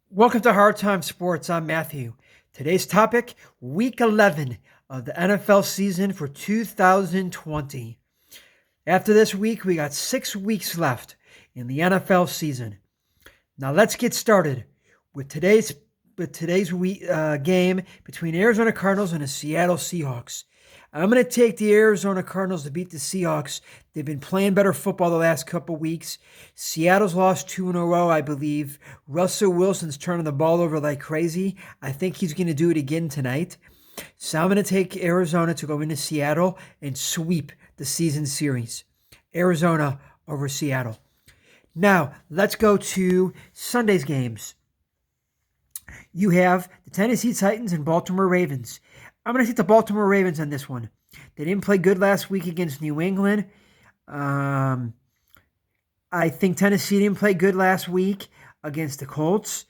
Welcome to Hard Time Sports. I'm Matthew. Today's topic, Week 11 of the NFL season for 2020. After this week, we got 6 weeks left in the NFL season. Now let's get started with today's game between Arizona Cardinals and the Seattle Seahawks. I'm going to take the Arizona Cardinals to beat the Seahawks. They've been playing better football the last couple weeks. Seattle's lost two in a row, I believe. Russell Wilson's turning the ball over like crazy. I think he's going to do it again tonight. So I'm going to take Arizona to go into Seattle and sweep the season series. Arizona over Seattle. Now, let's go to Sunday's games. You have the Tennessee Titans and Baltimore Ravens. I'm going to take the Baltimore Ravens on this one. They didn't play good last week against New England. I think Tennessee didn't play good last week against the Colts.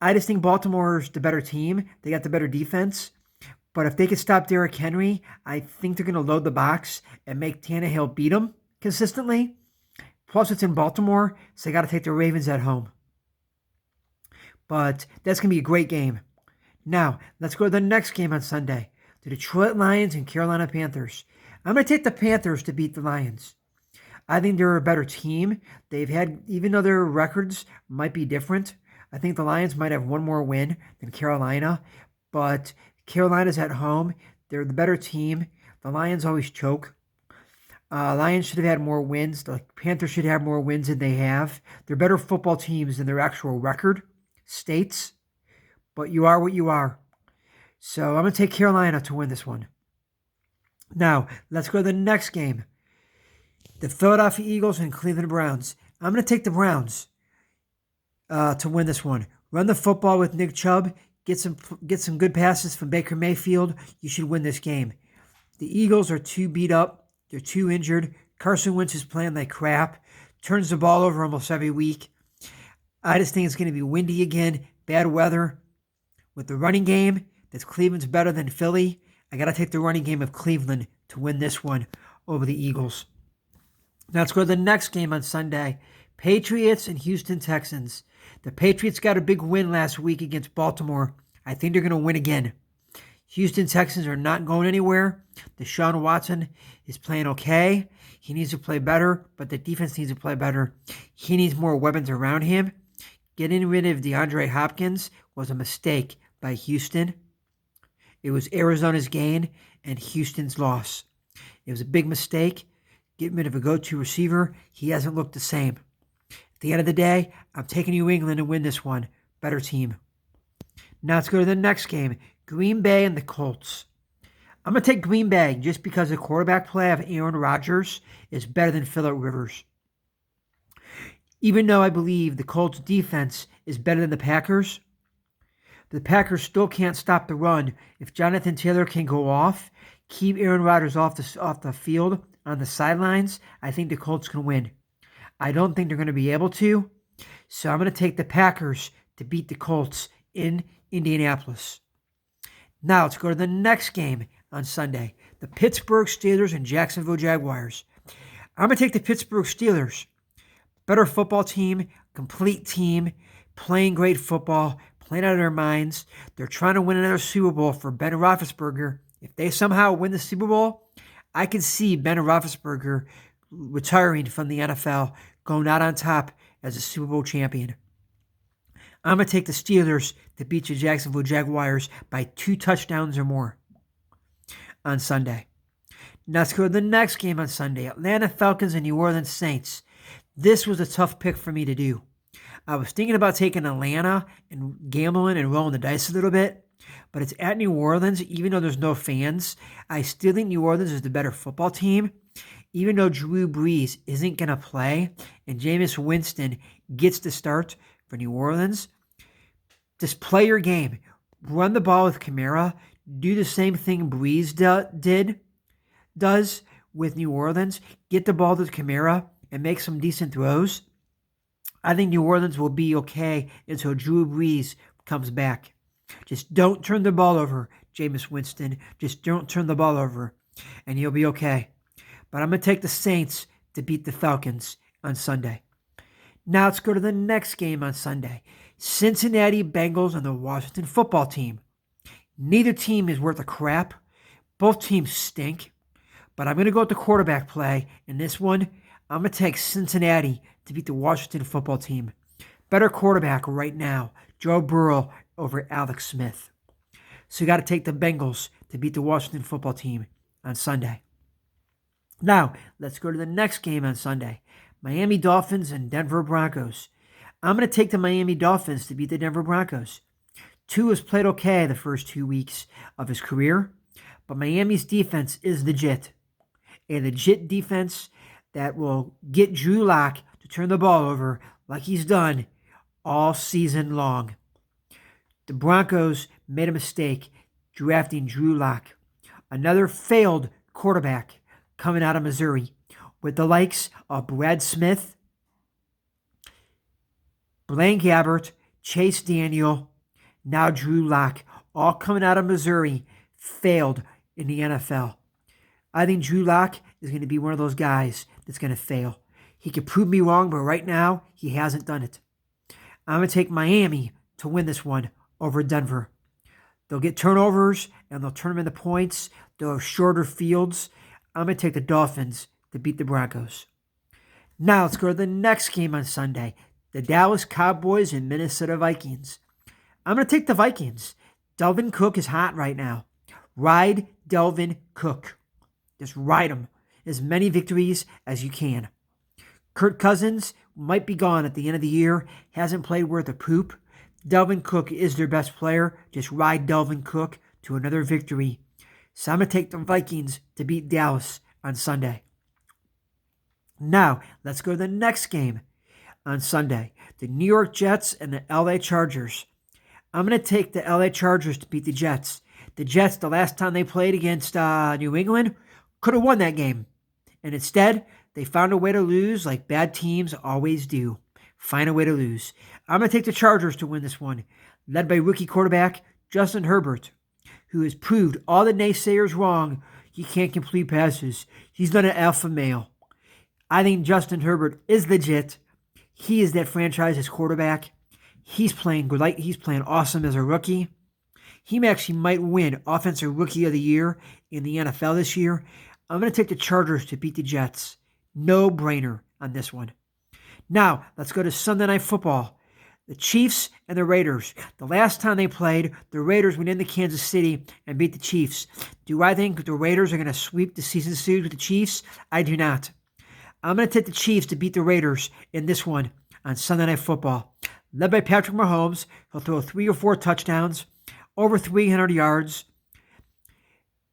I just think Baltimore's the better team. They got the better defense. But if they could stop Derrick Henry, I think they're going to load the box and make Tannehill beat them consistently. Plus, it's in Baltimore, so they got to take the Ravens at home. But that's going to be a great game. Now, let's go to the next game on Sunday. The Detroit Lions and Carolina Panthers. I'm going to take the Panthers to beat the Lions. I think they're a better team. They've had, even though their records might be different, I think the Lions might have one more win than Carolina. But Carolina's at home. They're the better team. The Lions always choke. Lions should have had more wins. The Panthers should have more wins than they have. They're better football teams than their actual record states. But you are what you are. So I'm going to take Carolina to win this one. Now, let's go to the next game. The Philadelphia Eagles and Cleveland Browns. I'm going to take the Browns to win this one. Run the football with Nick Chubb. Get some good passes from Baker Mayfield. You should win this game. The Eagles are too beat up. They're too injured. Carson Wentz is playing like crap. Turns the ball over almost every week. I just think it's going to be windy again. Bad weather. With the running game, that's Cleveland's better than Philly. I got to take the running game of Cleveland to win this one over the Eagles. Now let's go to the next game on Sunday. Patriots and Houston Texans. The Patriots got a big win last week against Baltimore. I think they're going to win again. Houston Texans are not going anywhere. Deshaun Watson is playing okay. He needs to play better, but the defense needs to play better. He needs more weapons around him. Getting rid of DeAndre Hopkins was a mistake by Houston. It was Arizona's gain and Houston's loss. It was a big mistake. Getting rid of a go-to receiver, he hasn't looked the same. At the end of the day, I'm taking New England to win this one. Better team. Now let's go to the next game. Green Bay and the Colts. I'm going to take Green Bay just because the quarterback play of Aaron Rodgers is better than Phillip Rivers. Even though I believe the Colts defense is better than the Packers still can't stop the run. If Jonathan Taylor can go off, keep Aaron Rodgers off the field on the sidelines, I think the Colts can win. I don't think they're going to be able to, so I'm going to take the Packers to beat the Colts in Indianapolis. Now let's go to the next game on Sunday. The Pittsburgh Steelers and Jacksonville Jaguars. I'm going to take the Pittsburgh Steelers. Better football team, complete team, playing great football, playing out of their minds. They're trying to win another Super Bowl for Ben Roethlisberger. If they somehow win the Super Bowl, I can see Ben Roethlisberger retiring from the NFL, going out on top as a Super Bowl champion. I'm going to take the Steelers to beat the Jacksonville Jaguars by 2 touchdowns or more on Sunday. Now let's go to the next game on Sunday. Atlanta Falcons and New Orleans Saints. This was a tough pick for me to do. I was thinking about taking Atlanta and gambling and rolling the dice a little bit, but it's at New Orleans. Even though there's no fans, I still think New Orleans is the better football team. Even though Drew Brees isn't going to play and Jameis Winston gets the start for New Orleans, just play your game. Run the ball with Kamara. Do the same thing Brees does with New Orleans. Get the ball to Kamara and make some decent throws. I think New Orleans will be okay until Drew Brees comes back. Just don't turn the ball over, Jameis Winston. Just don't turn the ball over, and you'll be okay. But I'm going to take the Saints to beat the Falcons on Sunday. Now let's go to the next game on Sunday. Cincinnati Bengals and the Washington football team. Neither team is worth a crap. Both teams stink. But I'm going to go with the quarterback play. In this one, I'm going to take Cincinnati to beat the Washington football team. Better quarterback right now, Joe Burrow over Alex Smith. So you got to take the Bengals to beat the Washington football team on Sunday. Now, let's go to the next game on Sunday. Miami Dolphins and Denver Broncos. I'm going to take the Miami Dolphins to beat the Denver Broncos. Tua has played okay the first 2 weeks of his career, but Miami's defense is legit. A legit defense that will get Drew Lock to turn the ball over like he's done all season long. The Broncos made a mistake drafting Drew Lock, another failed quarterback coming out of Missouri, with the likes of Brad Smith, Blaine Gabbert, Chase Daniel, now Drew Lock, all coming out of Missouri, failed in the NFL. I think Drew Lock is going to be one of those guys that's going to fail. He could prove me wrong, but right now, he hasn't done it. I'm going to take Miami to win this one over Denver. They'll get turnovers, and they'll turn them into points. They'll have shorter fields. I'm going to take the Dolphins to beat the Broncos. Now let's go to the next game on Sunday. The Dallas Cowboys and Minnesota Vikings. I'm going to take the Vikings. Dalvin Cook is hot right now. Ride Dalvin Cook. Just ride him. As many victories as you can. Kirk Cousins might be gone at the end of the year. Hasn't played worth a poop. Dalvin Cook is their best player. Just ride Dalvin Cook to another victory. So I'm going to take the Vikings to beat Dallas on Sunday. Now, let's go to the next game on Sunday. The New York Jets and the LA Chargers. I'm going to take the LA Chargers to beat the Jets. The Jets, the last time they played against New England, could have won that game. And instead, they found a way to lose like bad teams always do. Find a way to lose. I'm going to take the Chargers to win this one, led by rookie quarterback Justin Herbert, who has proved all the naysayers wrong. He can't complete passes. He's not an alpha male. I think Justin Herbert is legit. He is that franchise's quarterback. He's playing good. He's playing awesome as a rookie. He actually might win Offensive Rookie of the Year in the NFL this year. I'm going to take the Chargers to beat the Jets. No brainer on this one. Now, let's go to Sunday Night Football. The Chiefs and the Raiders. The last time they played, the Raiders went into Kansas City and beat the Chiefs. Do I think the Raiders are going to sweep the season series with the Chiefs? I do not. I'm going to take the Chiefs to beat the Raiders in this one on Sunday Night Football. Led by Patrick Mahomes, he'll throw 3 or 4 touchdowns, over 300 yards.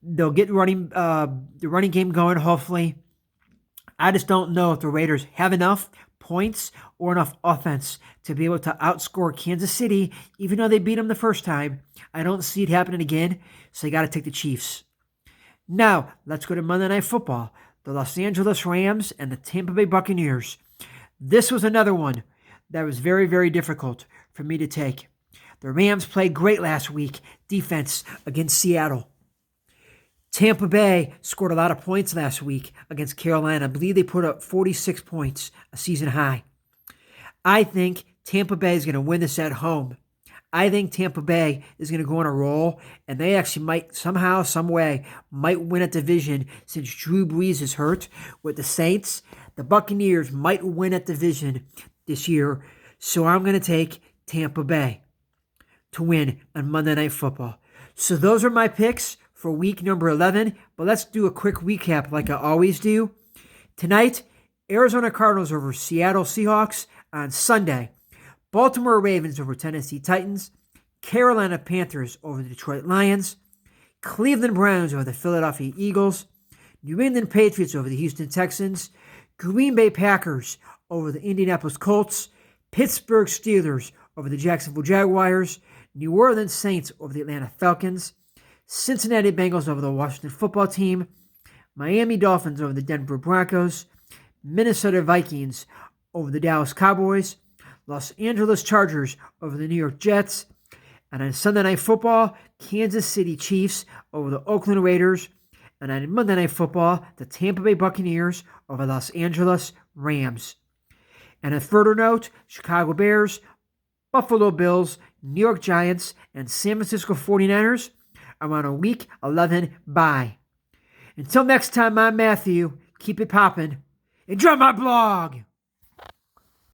They'll get the running game going, hopefully. I just don't know if the Raiders have enough points or enough offense to be able to outscore Kansas City, even though they beat them the first time. I don't see it happening again, so you got to take the Chiefs. Now, let's go to Monday Night Football. The Los Angeles Rams and the Tampa Bay Buccaneers. This was another one that was very, very difficult for me to take. The Rams played great last week, defense against Seattle. Tampa Bay scored a lot of points last week against Carolina. I believe they put up 46 points, a season high. I think Tampa Bay is going to win this at home. I think Tampa Bay is going to go on a roll, and they actually might somehow, some way, might win a division since Drew Brees is hurt with the Saints. The Buccaneers might win a division this year, so I'm going to take Tampa Bay to win on Monday Night Football. So those are my picks for week number 11, but let's do a quick recap like I always do. Tonight, Arizona Cardinals over Seattle Seahawks. On Sunday, Baltimore Ravens over Tennessee Titans, Carolina Panthers over the Detroit Lions, Cleveland Browns over the Philadelphia Eagles, New England Patriots over the Houston Texans, Green Bay Packers over the Indianapolis Colts, Pittsburgh Steelers over the Jacksonville Jaguars, New Orleans Saints over the Atlanta Falcons, Cincinnati Bengals over the Washington Football Team, Miami Dolphins over the Denver Broncos, Minnesota Vikings over the Dallas Cowboys, Los Angeles Chargers over the New York Jets, and on Sunday Night Football, Kansas City Chiefs over the Oakland Raiders, and on Monday Night Football, the Tampa Bay Buccaneers over Los Angeles Rams. And a further note, Chicago Bears, Buffalo Bills, New York Giants, and San Francisco 49ers are on a Week 11 bye. Until next time, I'm Matthew. Keep it poppin'. Enjoy my blog!